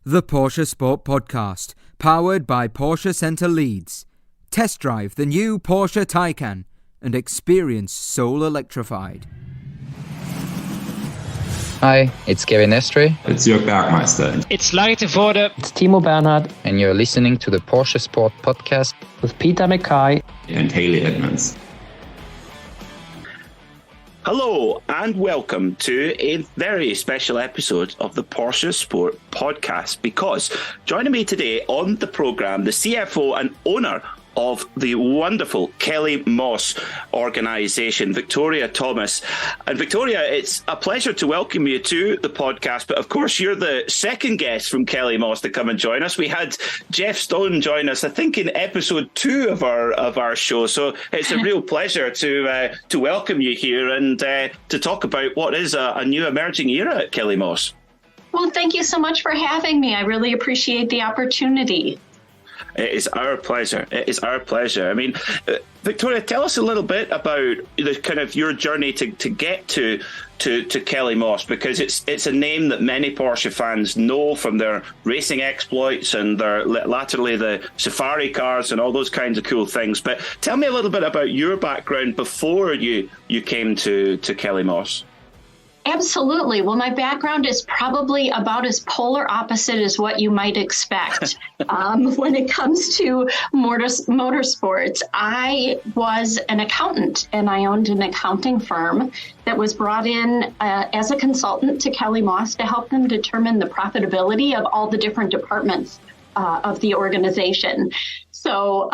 The Porsche Sport Podcast, powered by Porsche Centre Leeds. Test drive the new Porsche Taycan and experience soul electrified. Hi, it's Kevin Estre. It's Jörg Bergmeister. It's Leite Vorde. It's Timo Bernhard. And you're listening to the Porsche Sport Podcast with Peter MacKay and Haley Edmonds. Hello and welcome to a very special episode of the Porsche Sport Podcast, because joining me today on the programme, the CFO and owner of the wonderful Kelly Moss organisation, Victoria Thomas. And Victoria, it's a pleasure to welcome you to the podcast, but of course you're the second guest from Kelly Moss to come and join us. We had Jeff Stone join us, I think, in episode 2 of our show, so it's a real pleasure to welcome you here and to talk about what is a new emerging era at Kelly Moss. Well, thank you so much for having me. I really appreciate the opportunity. It is our pleasure. It is our pleasure. I mean, Victoria, tell us a little bit about the kind of your journey to get to Kelly Moss, because it's a name that many Porsche fans know from their racing exploits and their latterly the safari cars and all those kinds of cool things. But tell me a little bit about your background before you came to Kelly Moss. Absolutely. Well, my background is probably about as polar opposite as what you might expect when it comes to motorsports. I was an accountant, and I owned an accounting firm that was brought in as a consultant to Kelly Moss to help them determine the profitability of all the different departments of the organization. So,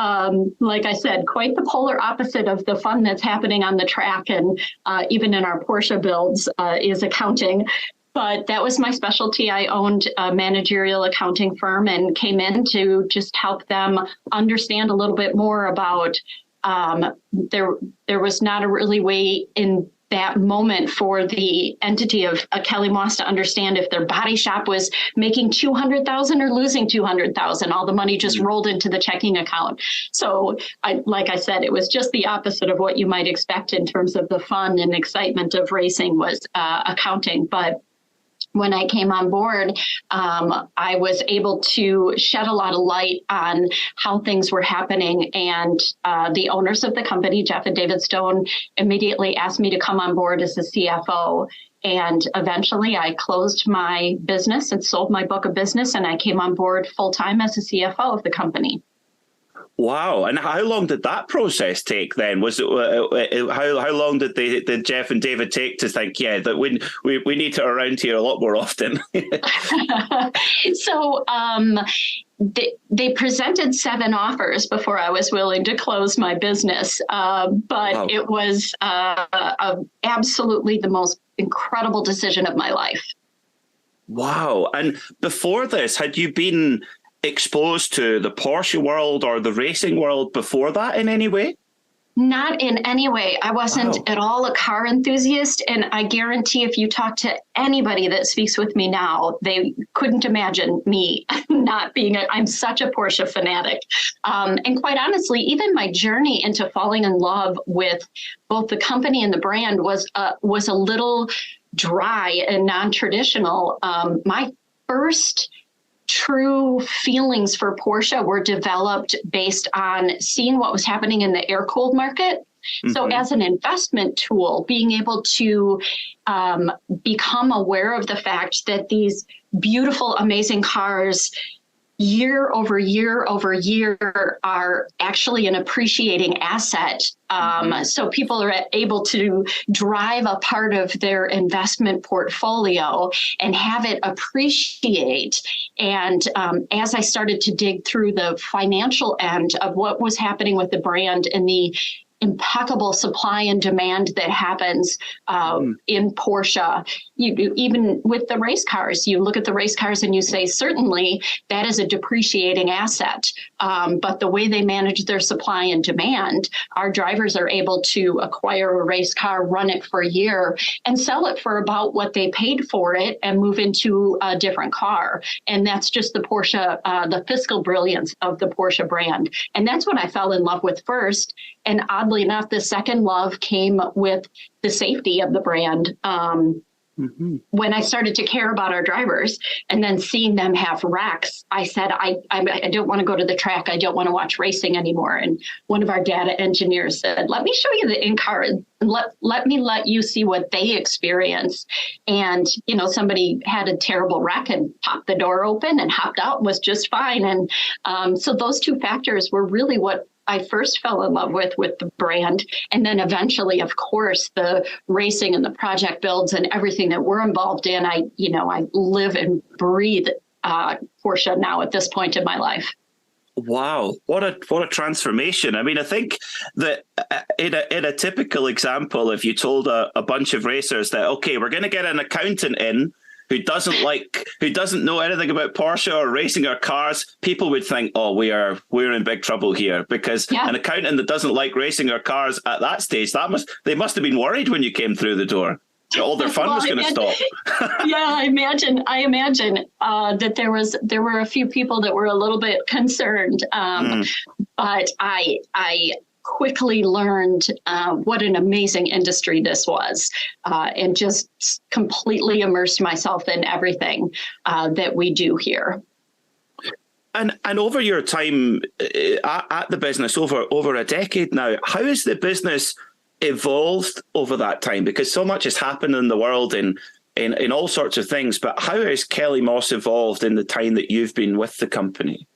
like I said, quite the polar opposite of the fun that's happening on the track and even in our Porsche builds is accounting. But that was my specialty. I owned a managerial accounting firm and came in to just help them understand a little bit more about there was not a really way in that moment for the entity of Kelly Moss to understand if their body shop was making $200,000 or losing $200,000. All the money just rolled into the checking account. So, like I said, it was just the opposite of what you might expect in terms of the fun and excitement of racing was accounting. But when I came on board, I was able to shed a lot of light on how things were happening. And the owners of the company, Jeff and David Stone, immediately asked me to come on board as a CFO. And eventually I closed my business and sold my book of business, and I came on board full time as a CFO of the company. Wow! And how long did that process take? Then was it how long did Jeff and David take to think, yeah, that we need to around here a lot more often? So they presented 7 offers before I was willing to close my business, but wow. It was absolutely the most incredible decision of my life. Wow! And before this, had you been exposed to the Porsche world or the racing world before that in any way? Not in any way. I wasn't at all a car enthusiast. And I guarantee if you talk to anybody that speaks with me now, they couldn't imagine me not being I'm such a Porsche fanatic. And quite honestly, even my journey into falling in love with both the company and the brand was a little dry and non-traditional. My first true feelings for Porsche were developed based on seeing what was happening in the air-cooled market. Mm-hmm. So as an investment tool, being able to become aware of the fact that these beautiful, amazing cars year over year over year are actually an appreciating asset. So people are able to drive a part of their investment portfolio and have it appreciate. And as I started to dig through the financial end of what was happening with the brand and the impeccable supply and demand that happens in Porsche. Even with the race cars, you look at the race cars and you say, certainly that is a depreciating asset. But the way they manage their supply and demand, our drivers are able to acquire a race car, run it for a year, and sell it for about what they paid for it and move into a different car. And that's just the Porsche, the fiscal brilliance of the Porsche brand. And that's what I fell in love with first. And oddly enough, the second love came with the safety of the brand. when I started to care about our drivers and then seeing them have wrecks, I said, I don't want to go to the track. I don't want to watch racing anymore. And one of our data engineers said, let me show you the in-car and let me let you see what they experience. And, somebody had a terrible wreck and popped the door open and hopped out and was just fine. And so those two factors were really what I first fell in love with the brand. And then eventually, of course, the racing and the project builds and everything that we're involved in. I live and breathe Porsche now at this point in my life. Wow, what a transformation. I mean, I think that in a typical example, if you told a bunch of racers that, okay, we're going to get an accountant in who doesn't know anything about Porsche or racing or cars, people would think, oh, we're in big trouble here, because an accountant that doesn't like racing or cars at that stage, they must have been worried when you came through the door. All their fun was going to stop. Yeah, I imagine that there were a few people that were a little bit concerned, but I quickly learned what an amazing industry this was, and just completely immersed myself in everything that we do here. And over your time at the business, over a decade now, how has the business evolved over that time? Because so much has happened in the world in all sorts of things, but how has Kelly Moss evolved in the time that you've been with the company?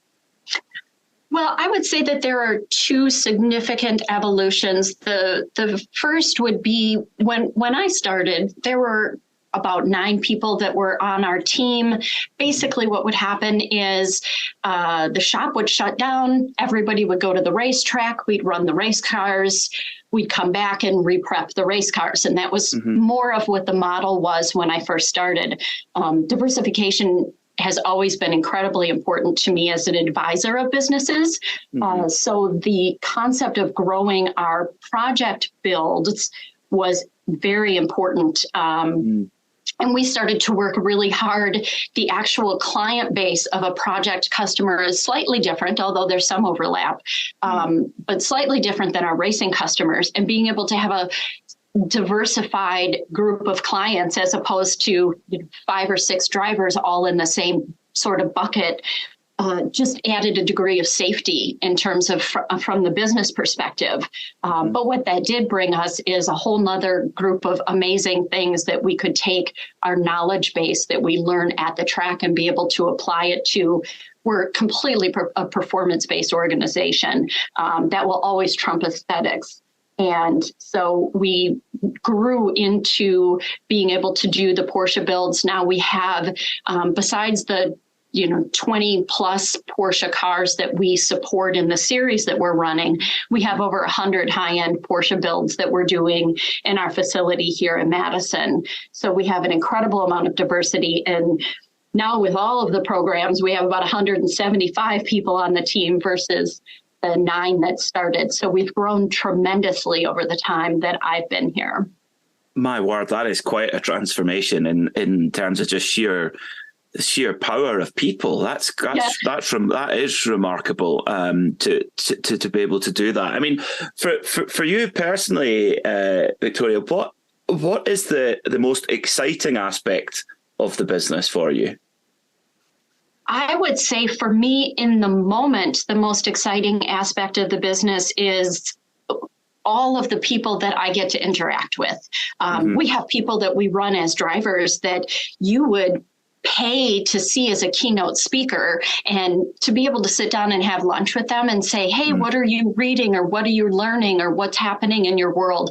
Well, I would say that there are two significant evolutions. The first would be when I started, there were about 9 people that were on our team. Basically, what would happen is the shop would shut down. Everybody would go to the racetrack. We'd run the race cars. We'd come back and re-prep the race cars. And that was more of what the model was when I first started. Diversification has always been incredibly important to me as an advisor of businesses. So the concept of growing our project builds was very important. And we started to work really hard. The actual client base of a project customer is slightly different, although there's some overlap, but slightly different than our racing customers. And being able to have a diversified group of clients as opposed to 5 or 6 drivers all in the same sort of bucket just added a degree of safety in terms of from the business perspective. But what that did bring us is a whole nother group of amazing things that we could take our knowledge base that we learn at the track and be able to apply it to. We're completely a performance-based organization that will always trump aesthetics. And so we grew into being able to do the Porsche builds. Now we have, besides the 20 plus Porsche cars that we support in the series that we're running, we have over 100 high-end Porsche builds that we're doing in our facility here in Madison. So we have an incredible amount of diversity. And now with all of the programs, we have about 175 people on the team versus the 9 that started. So we've grown tremendously over the time that I've been here. My word, that is quite a transformation in terms of just sheer power of people. That is remarkable to be able to do that. I mean, for you personally, Victoria, what is the most exciting aspect of the business for you? I would say for me in the moment, the most exciting aspect of the business is all of the people that I get to interact with. We have people that we run as drivers that you would pay to see as a keynote speaker, and to be able to sit down and have lunch with them and say, hey, what are you reading, or what are you learning, or what's happening in your world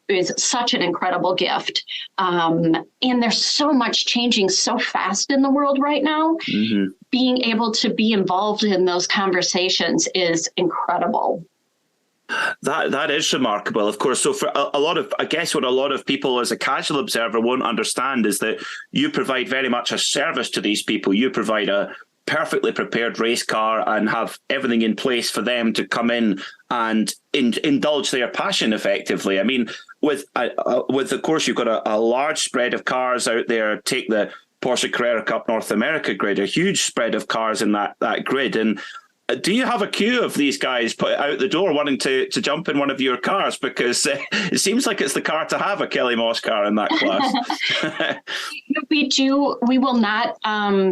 is such an incredible gift. And there's so much changing so fast in the world right now. Being able to be involved in those conversations is incredible. That is remarkable, of course. So for a lot of, I guess what a lot of people as a casual observer won't understand is that you provide very much a service to these people. You provide a perfectly prepared race car and have everything in place for them to come in and indulge their passion effectively. I mean, with of course, you've got a large spread of cars out there. Take the Porsche Carrera Cup North America grid, a huge spread of cars in that grid. And do you have a queue of these guys put out the door wanting to jump in one of your cars? Because it seems like it's the car to have, a Kelly Moss car in that class. We do. We will not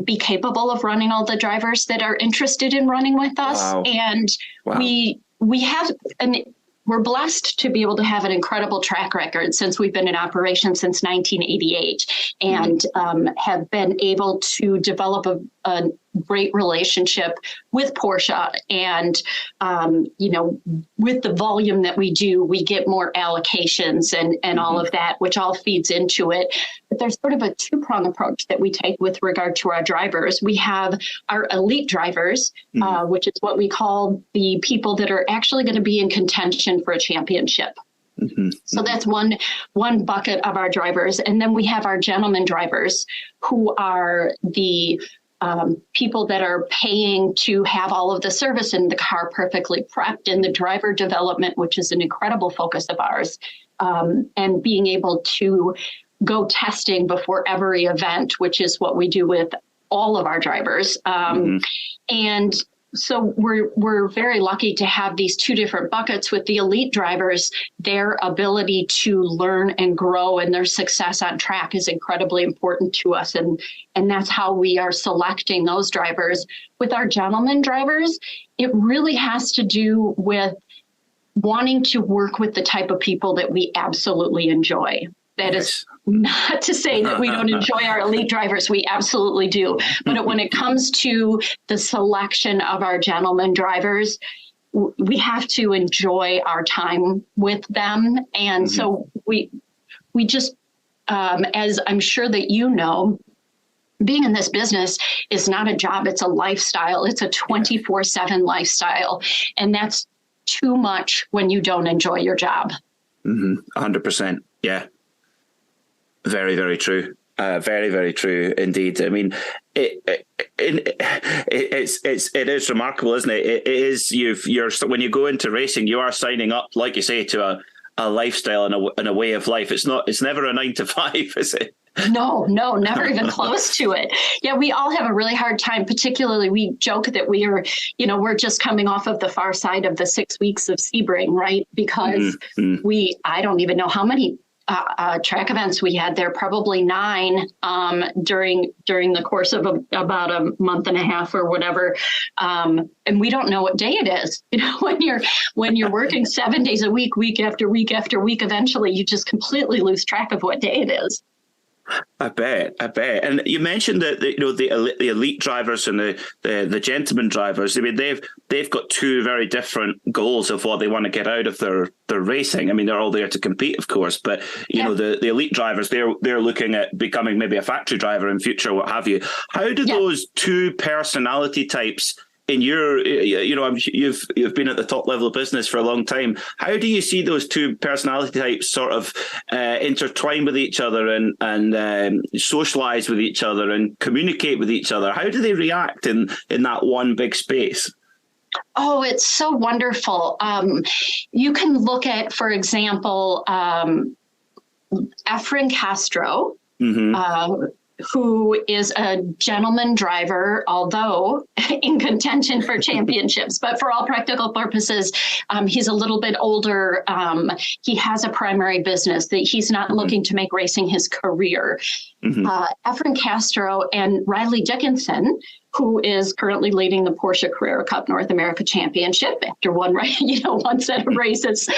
be capable of running all the drivers that are interested in running with us. Wow. And we have we're blessed to be able to have an incredible track record since we've been in operation since 1988 and have been able to develop a great relationship with Porsche. And, with the volume that we do, we get more allocations and all of that, which all feeds into it. But there's sort of a two-prong approach that we take with regard to our drivers. We have our elite drivers, which is what we call the people that are actually going to be in contention for a championship. So that's one bucket of our drivers. And then we have our gentleman drivers, who are the people that are paying to have all of the service in the car perfectly prepped, and the driver development, which is an incredible focus of ours, and being able to go testing before every event, which is what we do with all of our drivers. And so we're very lucky to have these two different buckets. With the elite drivers, their ability to learn and grow and their success on track is incredibly important to us. And that's how we are selecting those drivers. With our gentleman drivers, it really has to do with wanting to work with the type of people that we absolutely enjoy. That is not to say that we don't enjoy our elite drivers. We absolutely do. But when it comes to the selection of our gentleman drivers, we have to enjoy our time with them. And so we just, as I'm sure that you know, being in this business is not a job. It's a lifestyle. It's a 24/7 lifestyle. And that's too much when you don't enjoy your job. 100%. Yeah. Very, very true. Very, very true indeed. I mean, it is remarkable, isn't it? It is. You're when you go into racing, you are signing up, like you say, to a lifestyle and a way of life. It's never a 9 to 5, is it? No, never even close to it. Yeah, we all have a really hard time. Particularly, we joke that we're just coming off of the far side of the 6 weeks of Sebring, right? Because I don't even know how many track events we had there, probably 9 during the course of about a month and a half or whatever. And we don't know what day it is. When you're working 7 days a week, week after week after week, eventually you just completely lose track of what day it is. I bet. And you mentioned that the elite drivers and the gentleman drivers. I mean, they've got two very different goals of what they want to get out of their racing. I mean, they're all there to compete, of course, but the elite drivers, they're looking at becoming maybe a factory driver in future, what have you. How do those two personality types in your, you've been at the top level of business for a long time. How do you see those two personality types sort of intertwine with each other and socialize with each other and communicate with each other? How do they react in that one big space? Oh, it's so wonderful. You can look at, for example, Efren Castro, who is a gentleman driver, although in contention for championships. But for all practical purposes, he's a little bit older. He has a primary business that he's not looking to make racing his career. Efren Castro and Riley Dickinson, who is currently leading the Porsche Carrera Cup North America Championship after one set of races.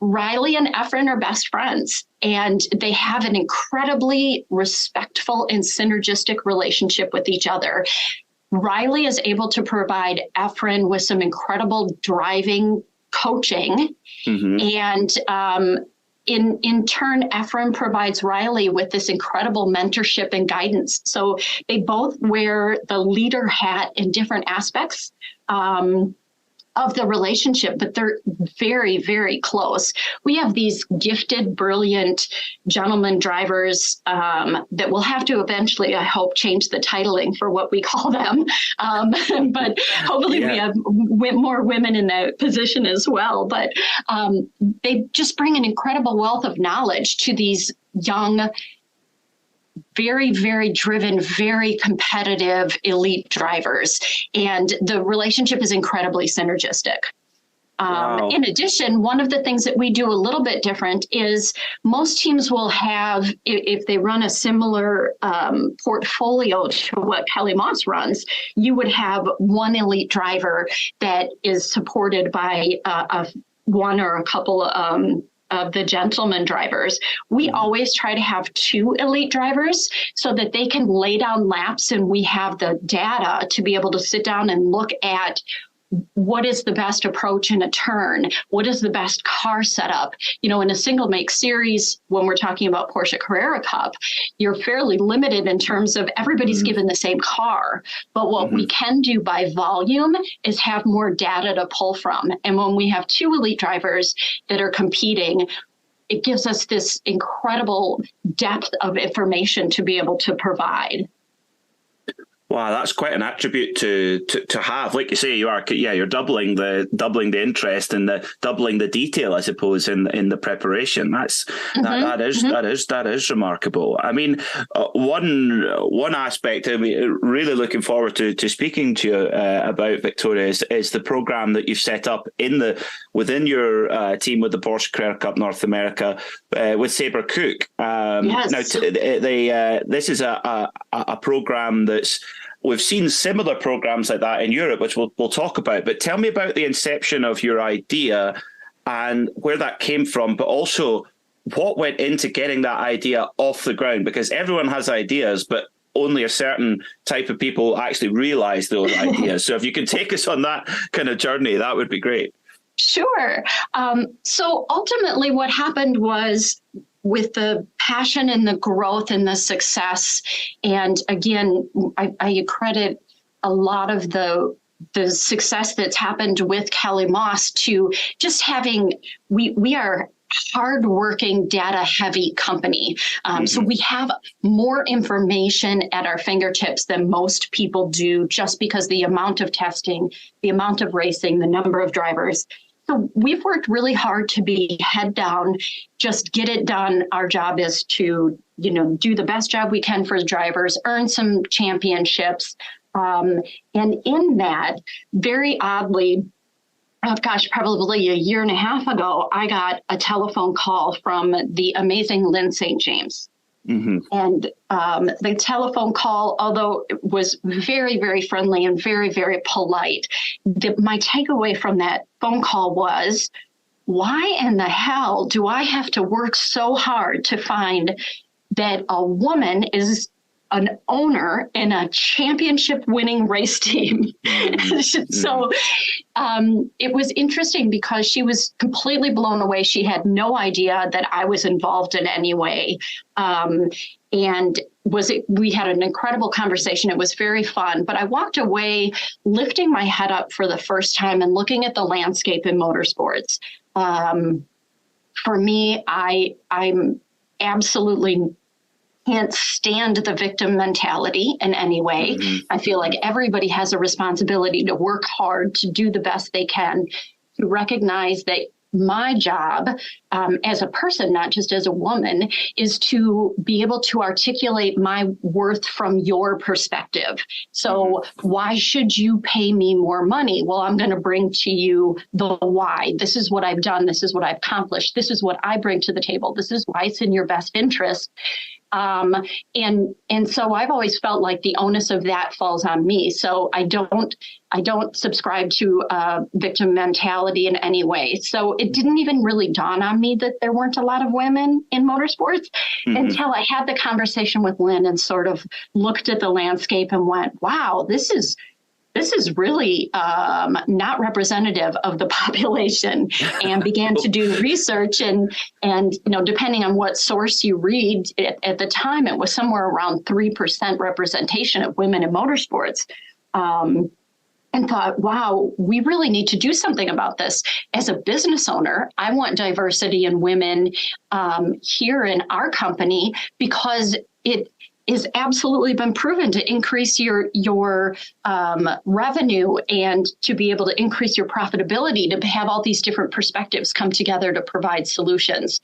Riley and Efren are best friends, and they have an incredibly respectful and synergistic relationship with each other. Riley is able to provide Efren with some incredible driving coaching, and in turn, Efren provides Riley with this incredible mentorship and guidance. So they both wear the leader hat in different aspects of the relationship, but they're very, very close. We have these gifted, brilliant gentleman drivers that will have to eventually, I hope, change the titling for what we call them. But hopefully we have more women in that position as well. But they just bring an incredible wealth of knowledge to these young very, very driven, very competitive elite drivers. And the relationship is incredibly synergistic. Wow. In addition, one of the things that we do a little bit different is most teams will have, if they run a similar portfolio to what Kelly Moss runs, you would have one elite driver that is supported by one or a couple of the gentleman drivers. We always try to have two elite drivers so that they can lay down laps and we have the data to be able to sit down and look at what is the best approach in a turn? What is the best car setup? You know, in a single make series, when we're talking about Porsche Carrera Cup, you're fairly limited in terms of everybody's given the same car. But what we can do by volume is have more data to pull from. And when we have two elite drivers that are competing, it gives us this incredible depth of information to be able to provide. Wow, that's quite an attribute to have. Like you say, you're doubling the interest and doubling the detail, I suppose, in the preparation. That is remarkable. I mean, one aspect I'm really looking forward to speaking to you about, Victoria, is the program that you've set up within your team with the Porsche Carrera Cup North America with Sabre Cook. Yes. Now, this is a program that's. We've seen similar programs like that in Europe, which we'll talk about. But tell me about the inception of your idea and where that came from, but also what went into getting that idea off the ground, because everyone has ideas, but only a certain type of people actually realize those ideas. So if you can take us on that kind of journey, that would be great. Sure. So ultimately what happened was, with the passion and the growth and the success, and again, I credit a lot of the success that's happened with Kelly Moss to just having, we are hardworking, data-heavy company. So we have more information at our fingertips than most people do, just because the amount of testing, the amount of racing, the number of drivers. So we've worked really hard to be head down, just get it done. Our job is to, do the best job we can for drivers, earn some championships. And in that, very oddly, probably a year and a half ago, I got a telephone call from the amazing Lynn St. James. And the telephone call, although it was very, very friendly and very, very polite, my takeaway from that phone call was, why in the hell do I have to work so hard to find that a woman is an owner in a championship winning race team? So it was interesting because she was completely blown away. She had no idea that I was involved in any way. And we had an incredible conversation. It was very fun, but I walked away lifting my head up for the first time and looking at the landscape in motorsports. For me, I'm absolutely can't stand the victim mentality in any way. I feel like everybody has a responsibility to work hard, to do the best they can, to recognize that my job as a person, not just as a woman, is to be able to articulate my worth from your perspective. So why should you pay me more money? Well, I'm going to bring to you the why. This is what I've done. This is what I've accomplished. This is what I bring to the table. This is why it's in your best interest. And so I've always felt like the onus of that falls on me. So I don't subscribe to victim mentality in any way. So it didn't even really dawn on me that there weren't a lot of women in motorsports until I had the conversation with Lynn and sort of looked at the landscape and went, wow, this is really not representative of the population, and began to do research and depending on what source you read, at the time it was somewhere around 3% representation of women in motorsports. And thought, wow, we really need to do something about this. As a business owner, I want diversity in women here in our company, because it is absolutely been proven to increase your revenue and to be able to increase your profitability, to have all these different perspectives come together to provide solutions.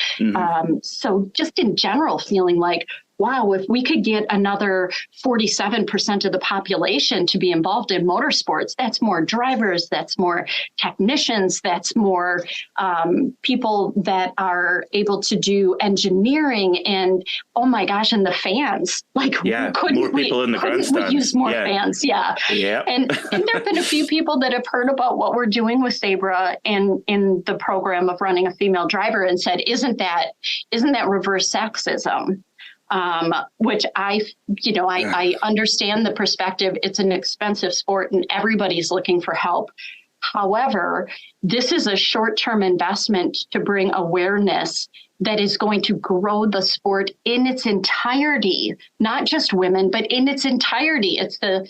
So just in general, feeling like wow, if we could get another 47% of the population to be involved in motorsports, that's more drivers, that's more technicians, that's more people that are able to do engineering, and oh my gosh, and the fans. Like, more people in the grandstands. We use more fans? Yeah. And there have been a few people that have heard about what we're doing with Sabra and in the program of running a female driver and said, isn't that reverse sexism? Which I understand the perspective. It's an expensive sport and everybody's looking for help. However, this is a short-term investment to bring awareness that is going to grow the sport in its entirety, not just women, but in its entirety. It's the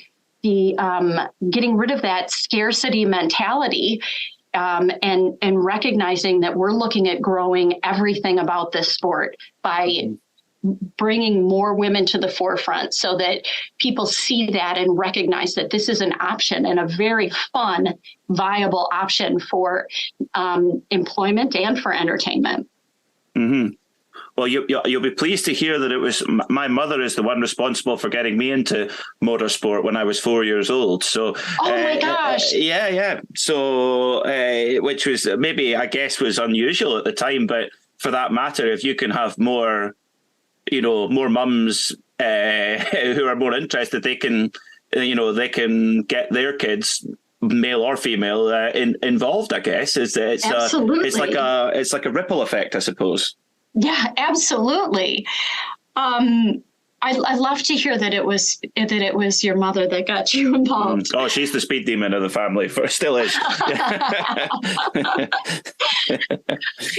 getting rid of that scarcity mentality and recognizing that we're looking at growing everything about this sport by bringing more women to the forefront so that people see that and recognize that this is an option and a very fun, viable option for employment and for entertainment. Mm-hmm. Well, you'll be pleased to hear that it was my mother is the one responsible for getting me into motorsport when I was 4 years old. So, oh my gosh, yeah. So, which was maybe I guess was unusual at the time, but for that matter, if you can have more mums who are more interested, they can get their kids, male or female, involved. I guess absolutely. It's like a ripple effect, I suppose. Yeah, absolutely. I love to hear that it was your mother that got you involved. Oh, she's the speed demon of the family. Still is.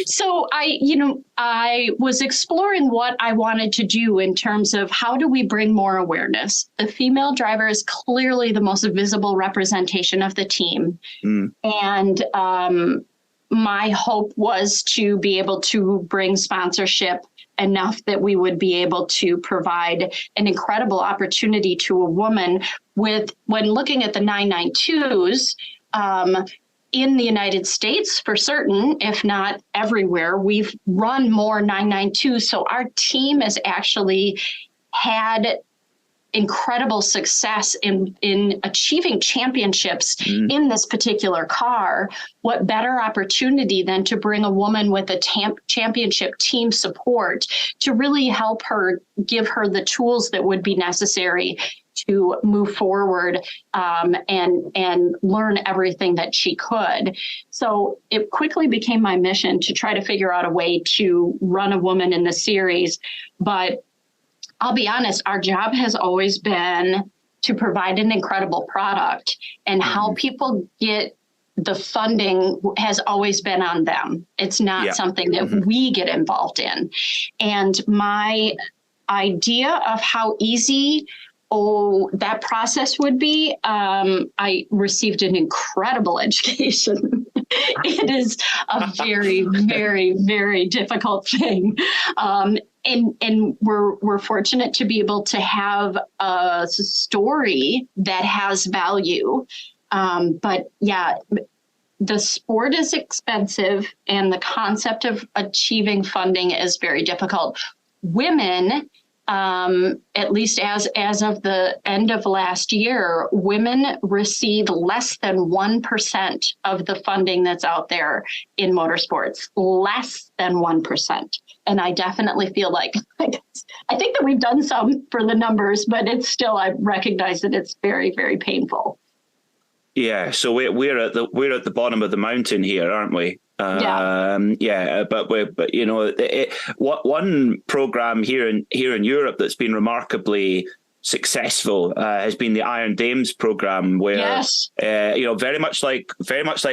So I was exploring what I wanted to do in terms of how do we bring more awareness. The female driver is clearly the most visible representation of the team. And my hope was to be able to bring sponsorship enough that we would be able to provide an incredible opportunity to a woman when looking at the 992s in the United States for certain, if not everywhere, we've run more 992s. So our team has actually had incredible success in achieving championships in this particular car. What better opportunity than to bring a woman with a championship team support to really help her, give her the tools that would be necessary to move forward and learn everything that she could. So it quickly became my mission to try to figure out a way to run a woman in the series. But I'll be honest, our job has always been to provide an incredible product, and how people get the funding has always been on them. It's not something that we get involved in. And my idea of how easy that process would be, I received an incredible education. It is a very, very, very difficult thing. And we're fortunate to be able to have a story that has value. But yeah, the sport is expensive and the concept of achieving funding is very difficult. Women, at least as of the end of last year, women receive less than 1% of the funding that's out there in motorsports, less than 1%. And I definitely feel like, I think that we've done some for the numbers, but it's still, I recognize that it's very, very painful. Yeah. So we're at the bottom of the mountain here, aren't we? But you know, one program here in Europe that's been remarkably successful has been the Iron Dames program, where very much like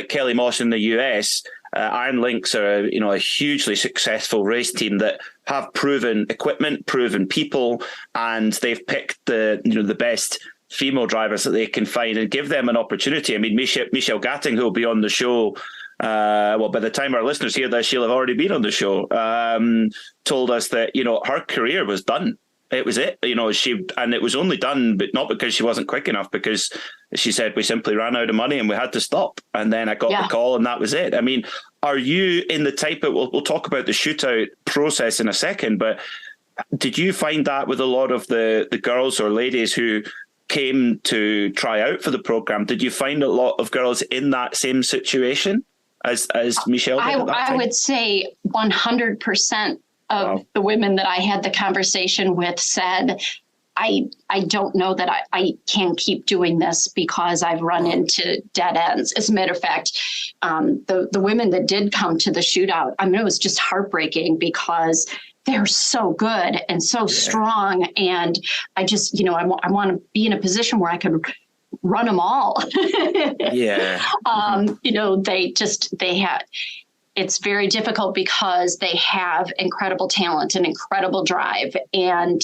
Kelly Moss in the US, Iron Lynx are a hugely successful race team that have proven equipment, proven people, and they've picked the best female drivers that they can find and give them an opportunity. I mean, Michelle Gatting, who will be on the show. By the time our listeners hear this, she'll have already been on the show. Told us that her career was done. It was it. And it was only done, but not because she wasn't quick enough. Because she said we simply ran out of money and we had to stop. And then I got the call, and that was it. I mean, are you in the type of? We'll talk about the shootout process in a second, but Did you find that with a lot of the girls or ladies who came to try out for the program? Did you find a lot of girls in that same situation as Michelle did at that time? I would say 100% of the women that I had the conversation with said, I don't know that I can keep doing this because I've run into dead ends. As a matter of fact, the women that did come to the shootout, I mean, it was just heartbreaking because they're so good and so strong. And I just, I want to be in a position where I can run them all. It's very difficult because they have incredible talent and incredible drive. And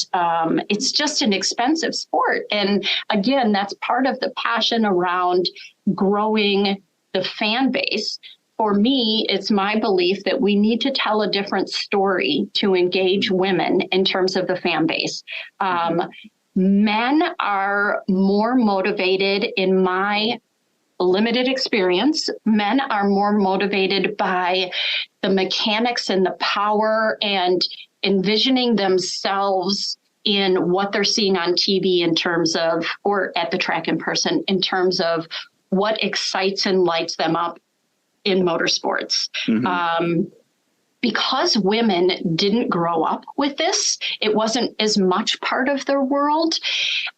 it's just an expensive sport. And again, that's part of the passion around growing the fan base. For me, it's my belief that we need to tell a different story to engage women in terms of the fan base. Men are more motivated, in my limited experience. Men are more motivated by the mechanics and the power and envisioning themselves in what they're seeing on TV in terms of, or at the track in person, in terms of what excites and lights them up in motorsports. Because women didn't grow up with this, it wasn't as much part of their world.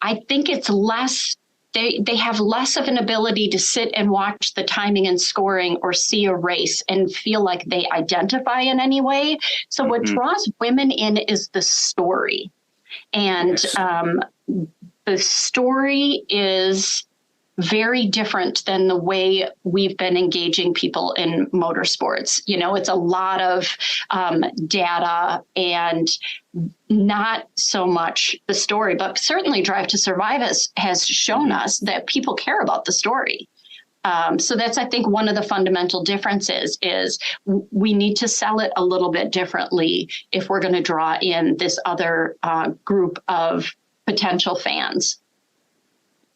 I think it's less, they have less of an ability to sit and watch the timing and scoring or see a race and feel like they identify in any way. So what draws women in is the story. And the story is very different than the way we've been engaging people in motorsports. It's a lot of data and not so much the story, but certainly Drive to Survive has shown us that people care about the story. So that's, I think, one of the fundamental differences is we need to sell it a little bit differently if we're going to draw in this other group of potential fans.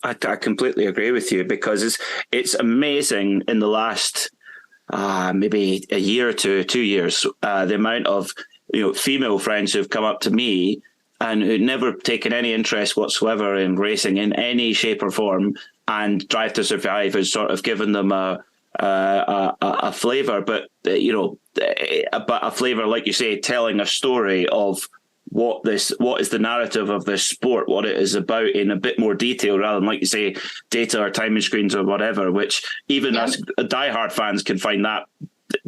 I completely agree with you, because it's amazing in the last maybe a year to 2 years, the amount of female friends who've come up to me and who'd never taken any interest whatsoever in racing in any shape or form, and Drive to Survive has sort of given them a flavour, but a flavour, like you say, telling a story of what is the narrative of this sport, what it is about in a bit more detail, rather than, like you say, data or timing screens or whatever, which even us diehard fans can find that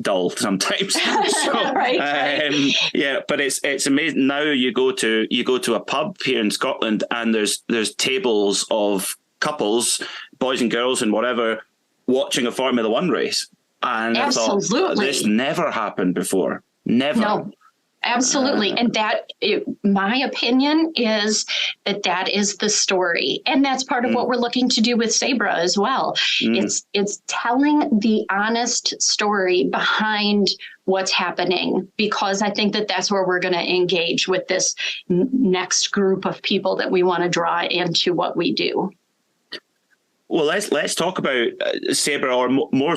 dull sometimes. So, right. But it's amazing. Now you go to a pub here in Scotland and there's tables of couples, boys and girls and whatever, watching a Formula One race. And Absolutely. I thought, this never happened before. Never. No. Absolutely. And my opinion is that is the story. And that's part of what we're looking to do with Sabra as well. It's telling the honest story behind what's happening, because I think that's where we're going to engage with this next group of people that we want to draw into what we do. Well, let's talk about Sabra, or more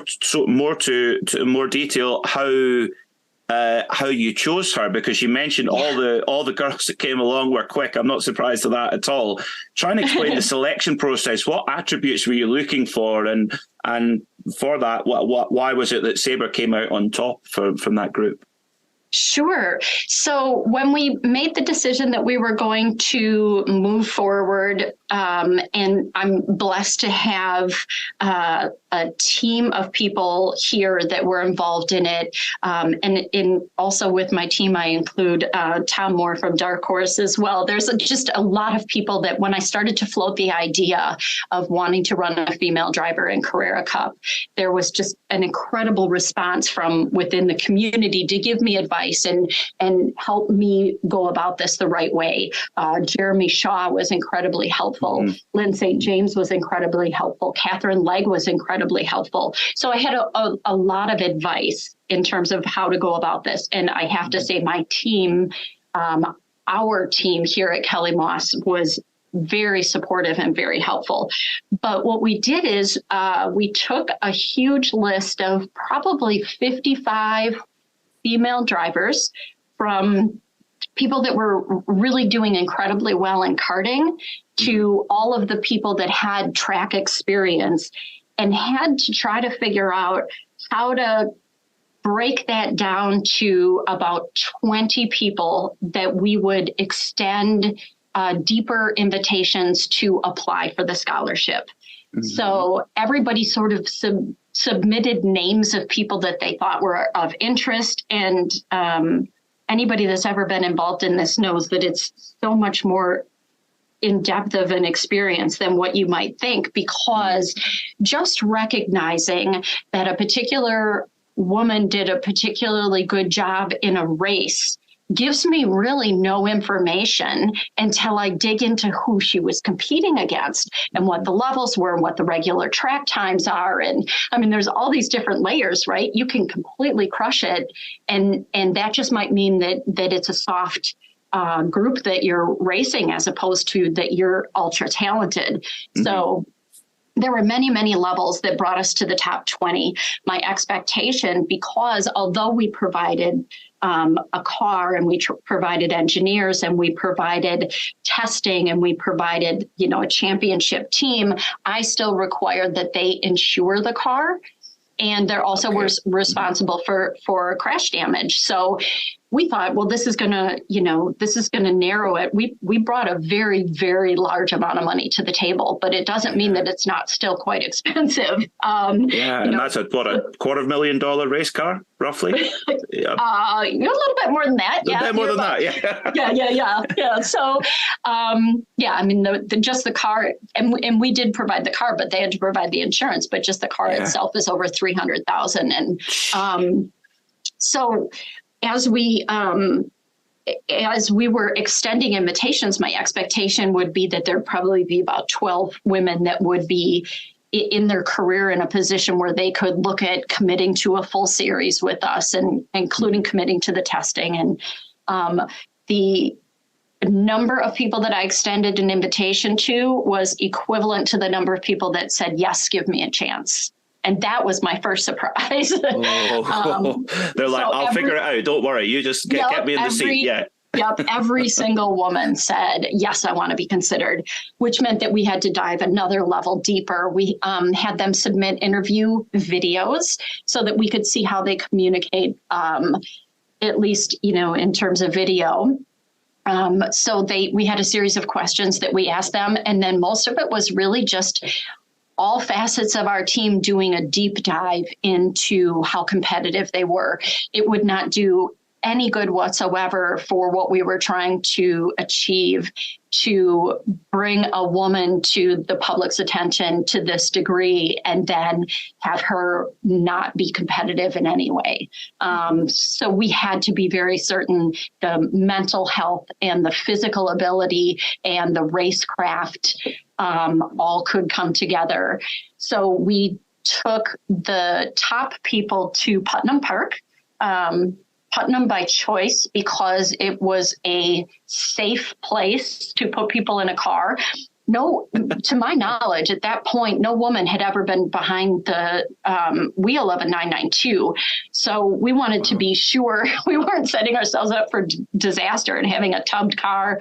detail, how you chose her, because you mentioned all the girls that came along were quick. I'm not surprised at that at all. Trying to explain the selection process. What attributes were you looking for, and for that, why was it that Sabra came out on top from that group? Sure. So when we made the decision that we were going to move forward, and I'm blessed to have a team of people here that were involved in it. And also with my team, I include Tom Moore from Dark Horse as well. There's just a lot of people that when I started to float the idea of wanting to run a female driver in Carrera Cup, there was just an incredible response from within the community to give me advice and help me go about this the right way. Jeremy Shaw was incredibly helpful. Lynn St. James was incredibly helpful. Catherine Legg was incredibly helpful. So I had a lot of advice in terms of how to go about this. And I have to say my team, our team here at Kelly Moss was very supportive and very helpful. But what we did is we took a huge list of probably 55 female drivers from people that were really doing incredibly well in karting to all of the people that had track experience and had to try to figure out how to break that down to about 20 people that we would extend deeper invitations to apply for the scholarship. So everybody sort of submitted names of people that they thought were of interest. And anybody that's ever been involved in this knows that it's so much more in depth of an experience than what you might think, because just recognizing that a particular woman did a particularly good job in a race gives me really no information until I dig into who she was competing against and what the levels were and what the regular track times are. And I mean, there's all these different layers, right? You can completely crush it. And that just might mean that it's a soft group that you're racing as opposed to that you're ultra talented. So there were many, many levels that brought us to the top 20. My expectation, because although we provided a car and we provided engineers and we provided testing and we provided, a championship team, I still required that they insure the car. And they're also responsible for crash damage. So we thought, well, this is going to narrow it. We brought a very, very large amount of money to the table, but it doesn't mean that it's not still quite expensive. And that's a $250,000 race car, roughly? A little bit more than that. A bit more than that, yeah. Yeah. So, I mean, just the car, and we did provide the car, but they had to provide the insurance. But just the car itself is over $300,000, and so as we were extending invitations, my expectation would be that there'd probably be about 12 women that would be in their career in a position where they could look at committing to a full series with us, and including committing to the testing. And the number of people that I extended an invitation to was equivalent to the number of people that said, yes, give me a chance. And that was my first surprise. They're like, I'll figure it out. Don't worry. You just get me in the seat. Yeah. Yep. Every single woman said, yes, I want to be considered, which meant that we had to dive another level deeper. We had them submit interview videos so that we could see how they communicate, at least, in terms of video. So we had a series of questions that we asked them. And then most of it was really just all facets of our team doing a deep dive into how competitive they were. It would not do any good whatsoever for what we were trying to achieve to bring a woman to the public's attention to this degree and then have her not be competitive in any way. So we had to be very certain the mental health and the physical ability and the racecraft all could come together. So we took the top people to Putnam Park. Putnam by choice because it was a safe place to put people in a car. No, to my knowledge, at that point, no woman had ever been behind the wheel of a 992. So we wanted to be sure we weren't setting ourselves up for disaster and having a tubbed car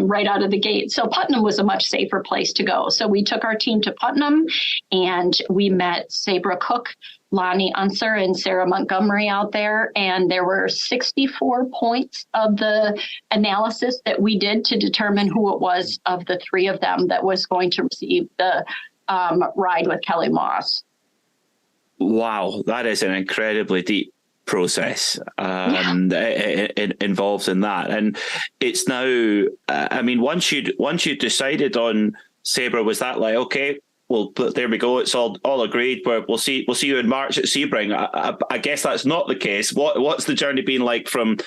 right out of the gate. So Putnam was a much safer place to go. So we took our team to Putnam and we met Sabra Cook, Lonnie Unser, and Sarah Montgomery out there. And there were 64 points of the analysis that we did to determine who it was of the three of them that was going to receive the ride with Kelly Moss. Wow, that is an incredibly deep process involved in that. And it's now, once you decided on Sabra, was that like, okay, well, there we go. It's all agreed. We'll see you in March at Sebring. I guess that's not the case. What's the journey been like from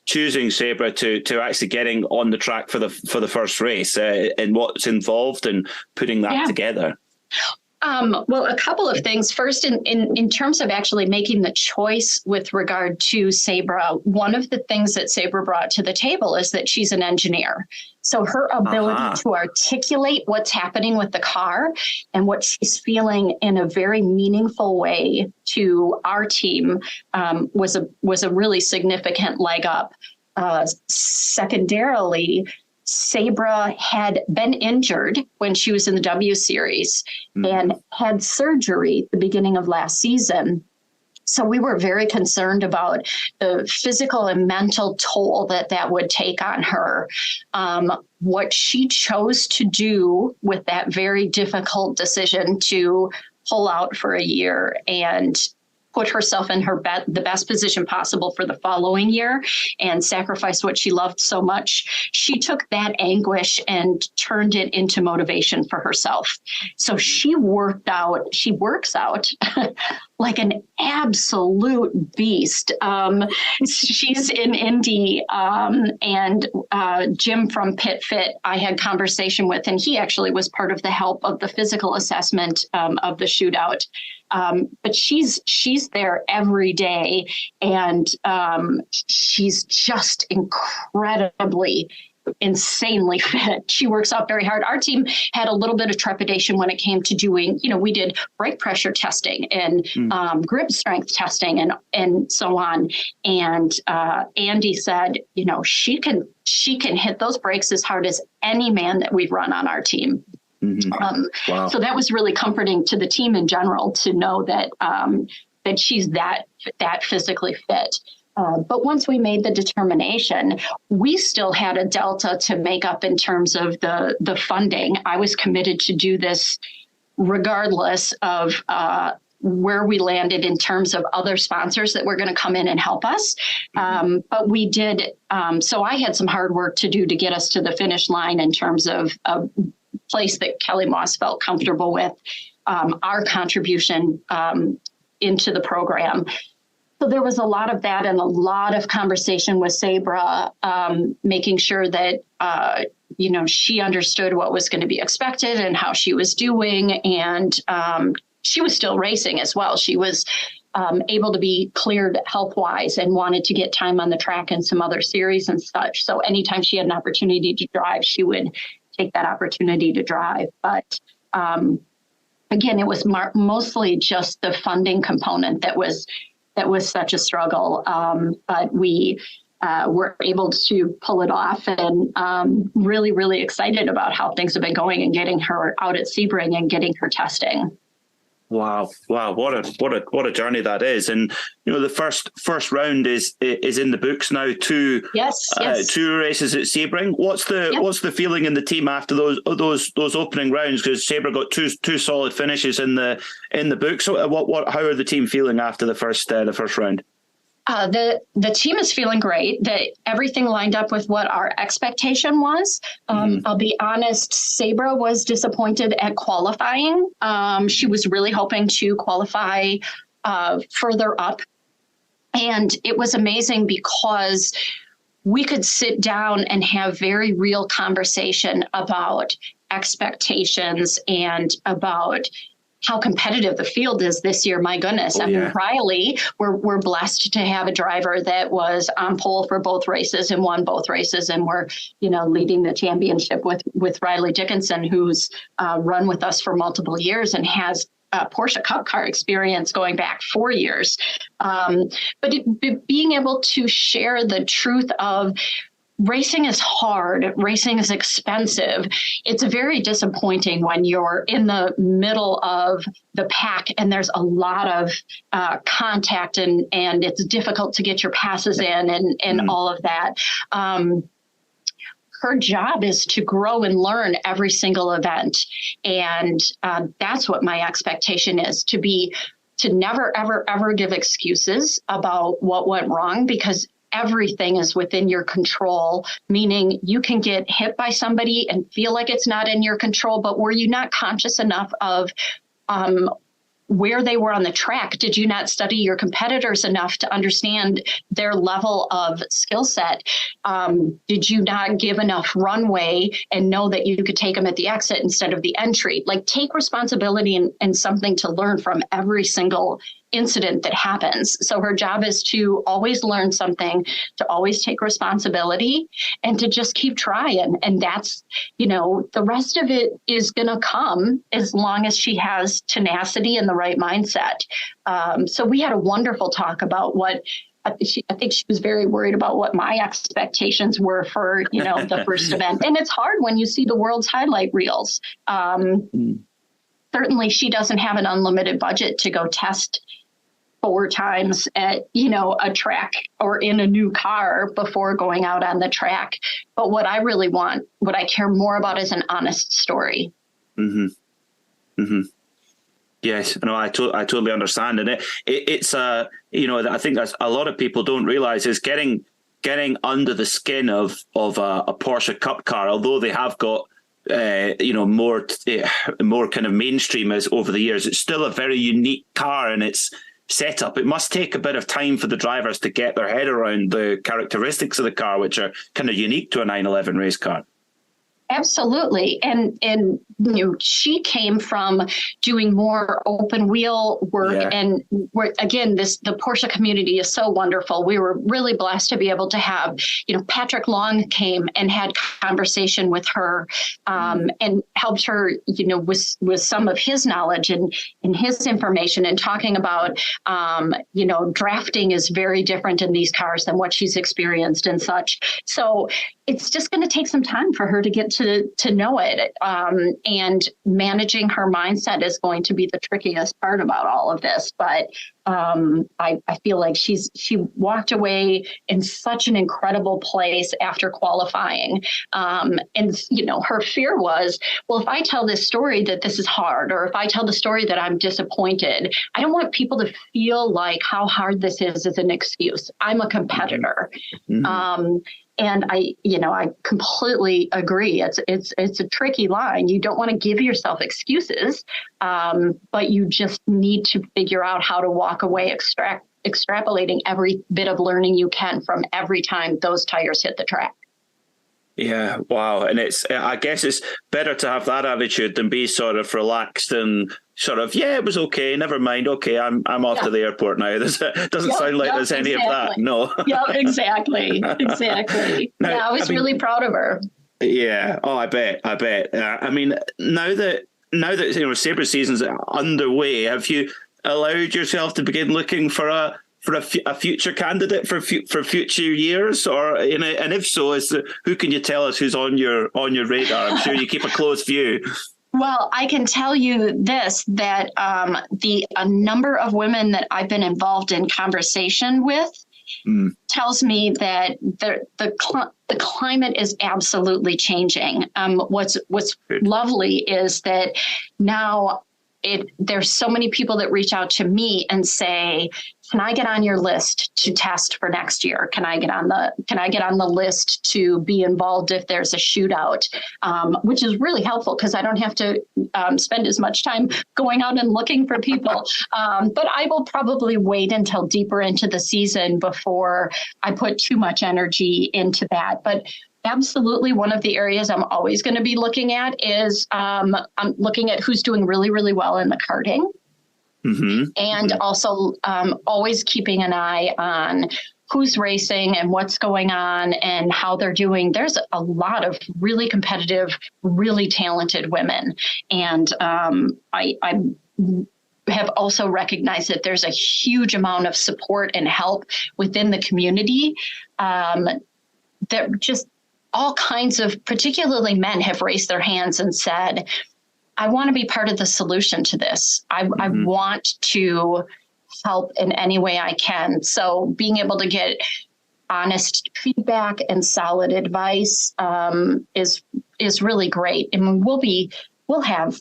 choosing Sabra to actually getting on the track for the first race, and what's involved in putting that together? Well, a couple of things. First, in terms of actually making the choice with regard to Sabra, one of the things that Sabra brought to the table is that she's an engineer. So her ability to articulate what's happening with the car and what she's feeling in a very meaningful way to our team was a really significant leg up. secondarily, Sabra had been injured when she was in the W Series and had surgery at the beginning of last season. So we were very concerned about the physical and mental toll that would take on her. What she chose to do with that very difficult decision to pull out for a year and put herself in the best position possible for the following year and sacrifice what she loved so much. She took that anguish and turned it into motivation for herself. So she works out like an absolute beast. She's in Indy, and Jim from Pit Fit, I had conversation with, and he actually was part of the help of the physical assessment of the shootout. But she's there every day, and she's just insanely fit. She works out very hard. Our team had a little bit of trepidation when it came to doing, we did brake pressure testing and grip strength testing and so on. And Andy said, she can hit those brakes as hard as any man that we've run on our team. Wow. So that was really comforting to the team in general to know that that she's that physically fit. But once we made the determination, we still had a delta to make up in terms of the funding. I was committed to do this regardless of where we landed in terms of other sponsors that were going to come in and help us. But we did. So I had some hard work to do to get us to the finish line in terms of a place that Kelly Moss felt comfortable with, our contribution into the program. So there was a lot of that and a lot of conversation with Sabra, making sure that, she understood what was going to be expected and how she was doing. And she was still racing as well. She was able to be cleared health-wise and wanted to get time on the track and some other series and such. So anytime she had an opportunity to drive, she would take that opportunity to drive. But again, it was mostly just the funding component that was such a struggle. But we were able to pull it off, and really, really excited about how things have been going and getting her out at Sebring and getting her testing. Wow! What a journey that is, and the first round is in the books now. Two races at Sebring. What's the feeling in the team after those opening rounds? Because Sabra got two solid finishes in the books. So how are the team feeling after the first round? The team is feeling great. That everything lined up with what our expectation was. I'll be honest, Sabra was disappointed at qualifying. She was really hoping to qualify further up. And it was amazing because we could sit down and have very real conversation about expectations and about how competitive the field is this year. My goodness. I mean, Riley, we're blessed to have a driver that was on pole for both races and won both races. And we're, leading the championship with Riley Dickinson, who's run with us for multiple years and has Porsche Cup car experience going back 4 years. But being able to share the truth of racing is hard. Racing is expensive. It's very disappointing when you're in the middle of the pack and there's a lot of contact and it's difficult to get your passes in and all of that. Her job is to grow and learn every single event. And that's what my expectation is, to never, ever, ever give excuses about what went wrong, because everything is within your control, meaning you can get hit by somebody and feel like it's not in your control, but were you not conscious enough of where they were on the track? Did you not study your competitors enough to understand their level of skill set? Did you not give enough runway and know that you could take them at the exit instead of the entry? Like, take responsibility and something to learn from every single incident that happens. So her job is to always learn something, to always take responsibility, and to just keep trying. And that's, the rest of it is going to come as long as she has tenacity and the right mindset. So we had a wonderful talk about what I think she was very worried about what my expectations were for, the first event. And it's hard when you see the world's highlight reels. Certainly she doesn't have an unlimited budget to go test 4 times at, a track or in a new car before going out on the track. But what I really want, what I care more about is an honest story. Yes, no, I totally understand. And it's I think that's a lot of people don't realize is getting under the skin of a Porsche Cup car, although they have got more kind of mainstream as over the years. It's still a very unique car in its setup. It must take a bit of time for the drivers to get their head around the characteristics of the car, which are kind of unique to a 911 race car. Absolutely. And she came from doing more open wheel work. And again, the Porsche community is so wonderful. We were really blessed to be able to have, Patrick Long came and had conversation with her and helped her, with some of his knowledge and his information, and talking about, drafting is very different in these cars than what she's experienced and such. So it's just going to take some time for her to get to know it. And managing her mindset is going to be the trickiest part about all of this. But I feel like she walked away in such an incredible place after qualifying. And, her fear was, well, if I tell this story that this is hard, or if I tell the story that I'm disappointed, I don't want people to feel like how hard this is as an excuse. I'm a competitor. And I completely agree. It's a tricky line. You don't want to give yourself excuses, but you just need to figure out how to walk away, extrapolating every bit of learning you can from every time those tires hit the track. Yeah, wow. And I guess it's better to have that attitude than be sort of relaxed and sort of, it was okay, never mind. Okay, I'm off to the airport now. It doesn't sound like there's any of that. No. Yeah, exactly. Now, I was really proud of her. Yeah. Oh, I bet. I mean, now that Sabre season's underway, have you allowed yourself to begin looking for a future candidate for future years, or and if so, who can you tell us who's on your radar? I'm sure you keep a close view. Well, I can tell you this, that a number of women that I've been involved in conversation with tells me that the climate is absolutely changing. What's lovely is that now there's so many people that reach out to me and say, can I get on your list to test for next year? Can I get on the list to be involved if there's a shootout? Which is really helpful because I don't have to spend as much time going out and looking for people. But I will probably wait until deeper into the season before I put too much energy into that. But absolutely, one of the areas I'm always going to be looking at is I'm looking at who's doing really, really well in the karting. And also always keeping an eye on who's racing and what's going on and how they're doing. There's a lot of really competitive, really talented women. And I have also recognized that there's a huge amount of support and help within the community that just all kinds of, particularly men, have raised their hands and said, I want to be part of the solution to this. I want to help in any way I can. So being able to get honest feedback and solid advice is really great. I mean, we'll have,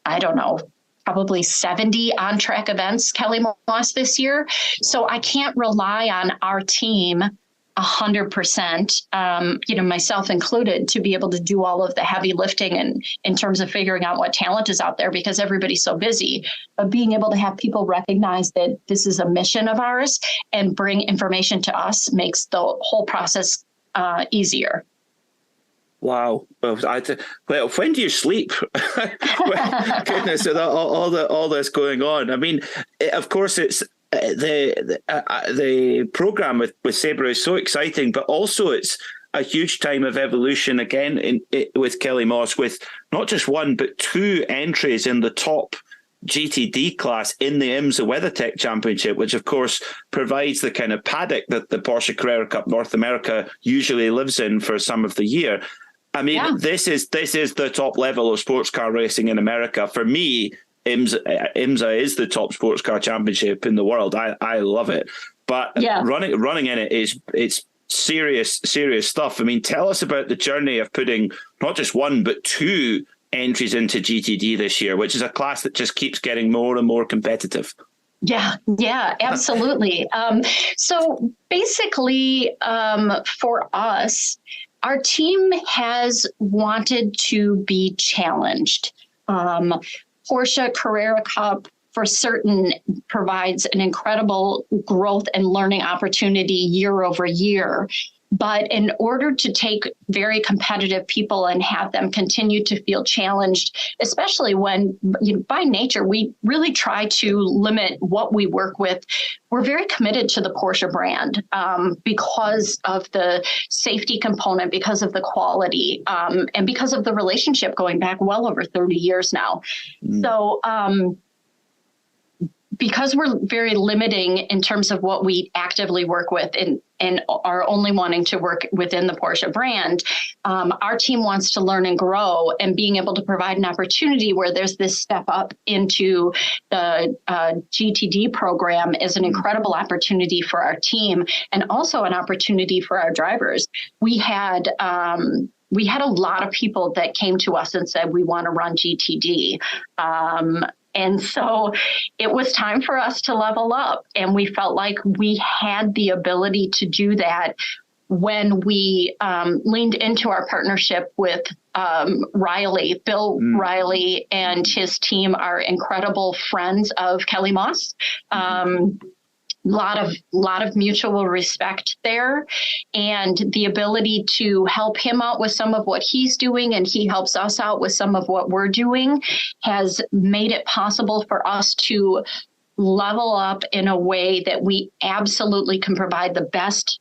I don't know, probably 70 on-track events, Kelly Moss, this year. So I can't rely on our team 100%, myself included, to be able to do all of the heavy lifting and in terms of figuring out what talent is out there because everybody's so busy. But being able to have people recognize that this is a mission of ours and bring information to us makes the whole process easier. Wow. Well, when do you sleep? Goodness, with all this going on. I mean, of course, it's the program with Sabre is so exciting, but also it's a huge time of evolution again with Kelly Moss, with not just one but 2 entries in the top GTD class in the IMSA WeatherTech Championship, which of course provides the kind of paddock that the Porsche Carrera Cup North America usually lives in for some of the year. I mean, this is the top level of sports car racing in America. For me, IMSA is the top sports car championship in the world. I love it. But running in it it's serious stuff. I mean, tell us about the journey of putting not just one but two entries into GTD this year, which is a class that just keeps getting more and more competitive. Yeah, absolutely. So basically, for us, our team has wanted to be challenged. Porsche Carrera Cup, for certain, provides an incredible growth and learning opportunity year over year. But in order to take very competitive people and have them continue to feel challenged, especially when by nature, we really try to limit what we work with. We're very committed to the Porsche brand because of the safety component, because of the quality, and because of the relationship going back well over 30 years now. So because we're very limiting in terms of what we actively work with and are only wanting to work within the Porsche brand, our team wants to learn and grow, and being able to provide an opportunity where there's this step up into the GTD program is an incredible opportunity for our team, and also an opportunity for our drivers. We had a lot of people that came to us and said, we want to run GTD. And so it was time for us to level up. And we felt like we had the ability to do that when we leaned into our partnership with Riley. Bill Riley and his team are incredible friends of Kelly Moss. Lot of mutual respect there, and the ability to help him out with some of what he's doing, and he helps us out with some of what we're doing, has made it possible for us to level up in a way that we absolutely can provide the best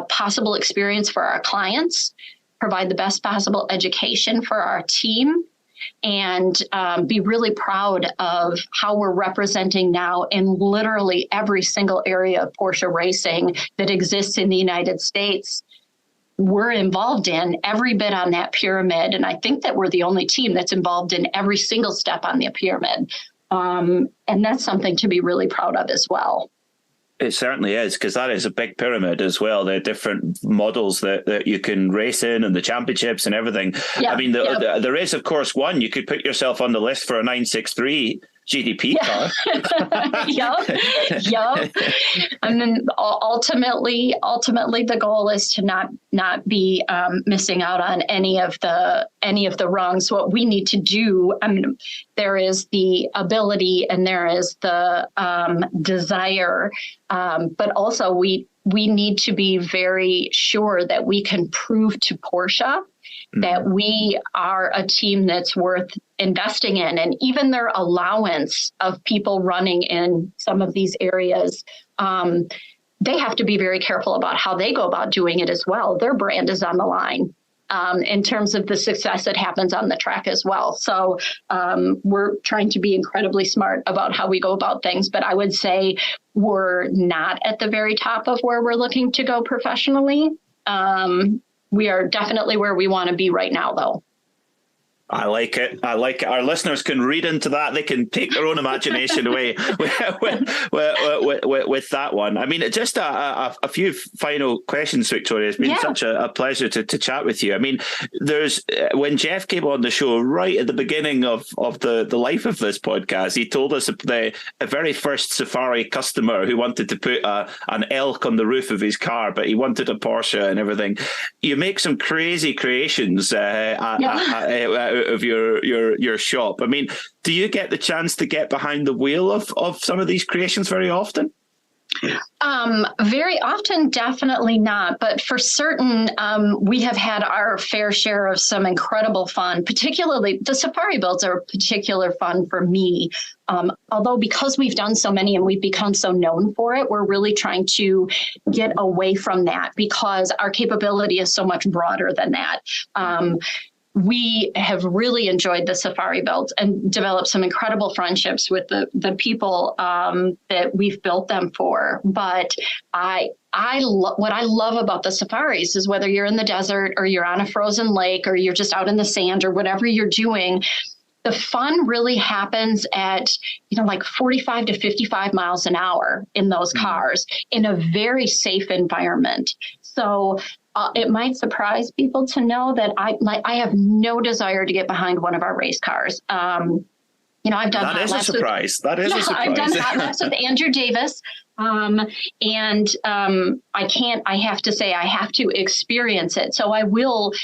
possible experience for our clients, provide the best possible education for our team, and be really proud of how we're representing now in literally every single area of Porsche racing that exists in the United States. We're involved in every bit on that pyramid. And I think that we're the only team that's involved in every single step on the pyramid. And that's something to be really proud of as well. It certainly is, because that is a big pyramid as well. The different models that you can race in and the championships and everything. I mean, there is, of course, one. You could put yourself on the list for a 963 GDP car. Yep. And then ultimately, the goal is to not be missing out on any of the rungs. What we need to do, I mean, there is the ability and there is the desire, but also we need to be very sure that we can prove to Porsche that we are a team that's worth investing in. And even their allowance of people running in some of these areas, they have to be very careful about how they go about doing it as well. Their brand is on the line in terms of the success that happens on the track as well. So we're trying to be incredibly smart about how we go about things. But I would say we're not at the very top of where we're looking to go professionally. We are definitely where we want to be right now, though. I like it. Our listeners can read into that. They can take their own imagination away with that one. I mean, just a few final questions, Victoria. It's been such a pleasure to chat with you. I mean, when Jeff came on the show right at the beginning of the life of this podcast, he told us a very first Safari customer who wanted to put an elk on the roof of his car, but he wanted a Porsche and everything. You make some crazy creations of your shop. I mean, do you get the chance to get behind the wheel of some of these creations very often? Very often, definitely not. But for certain, we have had our fair share of some incredible fun, particularly the Safari builds are particular fun for me. Although because we've done so many and we've become so known for it, we're really trying to get away from that because our capability is so much broader than that. we have really enjoyed the safari builds and developed some incredible friendships with the people that we've built them for. But what I love about the safaris is whether you're in the desert or you're on a frozen lake or you're just out in the sand or whatever you're doing, the fun really happens at, like 45 to 55 miles an hour in those cars in a very safe environment. So it might surprise people to know that I have no desire to get behind one of our race cars. I've done that is a surprise. That is a surprise. I've done hot laps with Andrew Davis. I have to say I have to experience it. So I will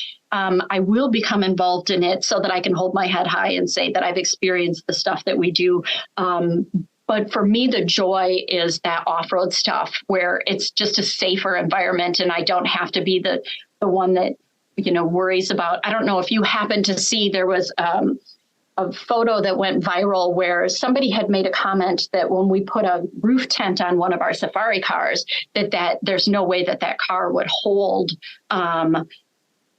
become involved in it so that I can hold my head high and say that I've experienced the stuff that we do. But for me, the joy is that off-road stuff where it's just a safer environment and I don't have to be the one that, worries about. I don't know if you happen to see, there was a photo that went viral where somebody had made a comment that when we put a roof tent on one of our safari cars, that there's no way that car would hold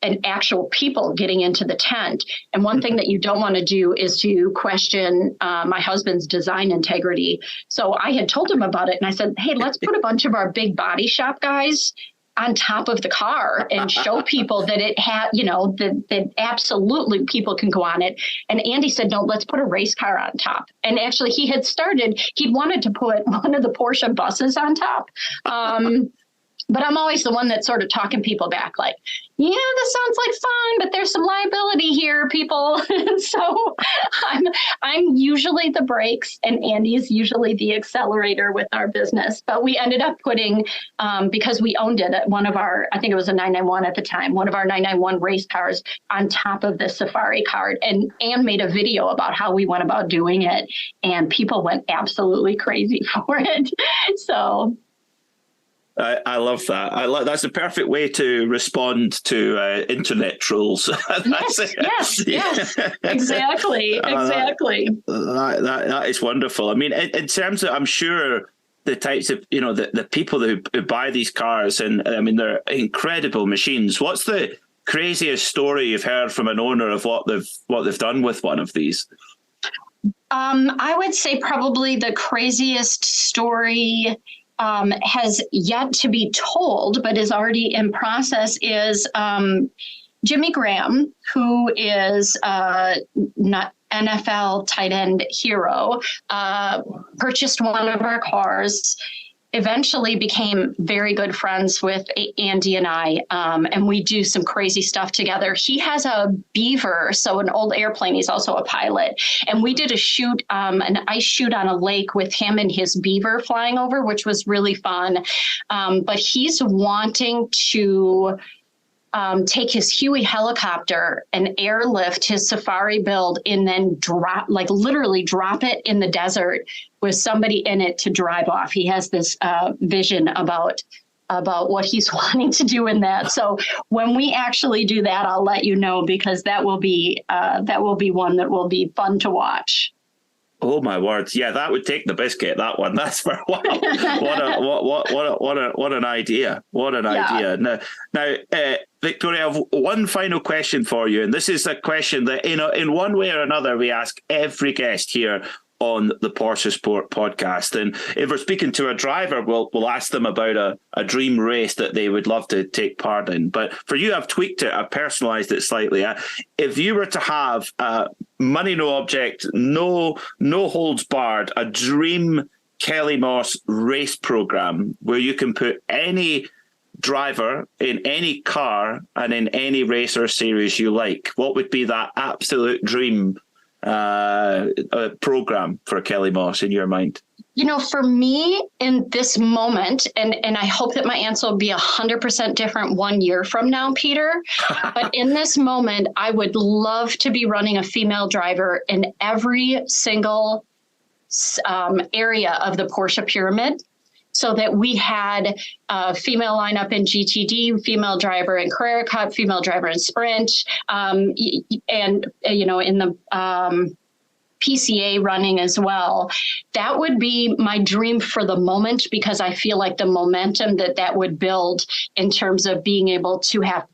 an actual people getting into the tent. And one thing that you don't want to do is to question my husband's design integrity. So I had told him about it and I said, hey, let's put a bunch of our big body shop guys on top of the car and show people that it had, that absolutely people can go on it. And Andy said, no, let's put a race car on top. And actually he wanted to put one of the Porsche buses on top. But I'm always the one that's sort of talking people back like, yeah, this sounds like fun, but there's some liability here, people. So I'm usually the brakes and Andy's usually the accelerator with our business. But we ended up putting, because we owned it at one of our, I think it was a 991 at the time, one of our 991 race cars on top of the safari car. And Ann made a video about how we went about doing it. And people went absolutely crazy for it. So I love that. That's the perfect way to respond to internet trolls. Yes, exactly. That is wonderful. I mean, in terms of, I'm sure the types of, the people who buy these cars, and I mean, they're incredible machines. What's the craziest story you've heard from an owner of what they've done with one of these? I would say probably the craziest story has yet to be told, but is already in process, is Jimmy Graham, who is not NFL tight end hero, purchased one of our cars, eventually became very good friends with Andy and I, and we do some crazy stuff together. He has a Beaver, so an old airplane. He's also a pilot. And we did a shoot, an ice shoot on a lake with him and his Beaver flying over, which was really fun. But he's wanting to take his Huey helicopter and airlift his safari build and then literally drop it in the desert with somebody in it to drive off. He has this vision about what he's wanting to do in that. So when we actually do that, I'll let you know, because that will be one that will be fun to watch. Oh my words! Yeah, that would take the biscuit. That one. That's for what an idea! What an idea! Now, Victoria, I have one final question for you, and this is a question that in one way or another we ask every guest here on the Porsche Sport podcast. And if we're speaking to a driver, we'll ask them about a dream race that they would love to take part in. But for you, I've tweaked it, I've personalized it slightly. If you were to have money, no object, no holds barred, a dream Kelly Moss race program where you can put any driver in any car and in any race or series you like, what would be that absolute dream program for Kelly Moss in your mind? For me in this moment, and I hope that my answer will be 100% different 1 year from now, Peter, but in this moment, I would love to be running a female driver in every single area of the Porsche pyramid, so that we had a female lineup in GTD, female driver in Carrera Cup, female driver in Sprint, and, in the PCA running as well. That would be my dream for the moment, because I feel like the momentum that would build in terms of being able to have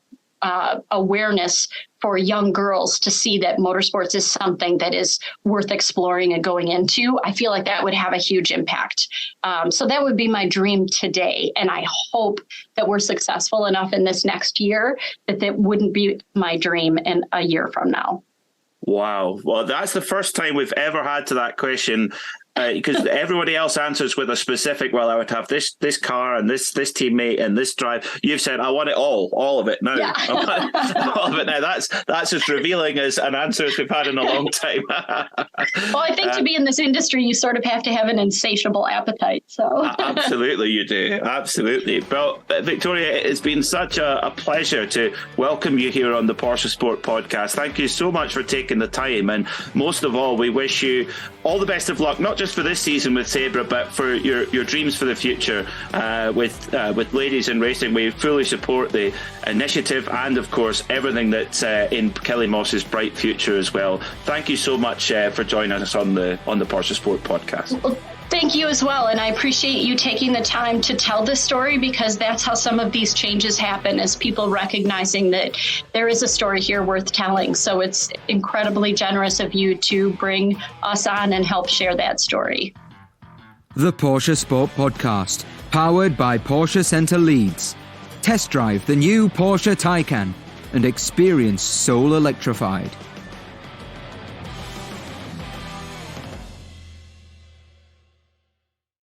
awareness for young girls to see that motorsports is something that is worth exploring and going into, I feel like that would have a huge impact. So that would be my dream today. And I hope that we're successful enough in this next year that wouldn't be my dream in a year from now. Wow. Well, that's the first time we've ever had to that question. Because everybody else answers with a specific, well, I would have this car and this teammate and this drive. You've said, I want it all of it now. Yeah. All of it now. That's as revealing as an answer as we've had in a long time. Well, I think to be in this industry, you sort of have to have an insatiable appetite. So absolutely, you do. Absolutely. Well, Victoria, it's been such a pleasure to welcome you here on the Porsche Sport podcast. Thank you so much for taking the time. And most of all, we wish you all the best of luck, not just for this season with Sabra, but for your dreams for the future with ladies in racing. We fully support the initiative and, of course, everything that's in Kelly Moss's bright future as well. Thank you so much for joining us on the Porsche Sport podcast. Well, thank you as well. And I appreciate you taking the time to tell this story, because that's how some of these changes happen, is people recognizing that there is a story here worth telling. So it's incredibly generous of you to bring us on and help share that story. The Porsche Sport Podcast, powered by Porsche Centre Leeds. Test drive the new Porsche Taycan and experience soul electrified.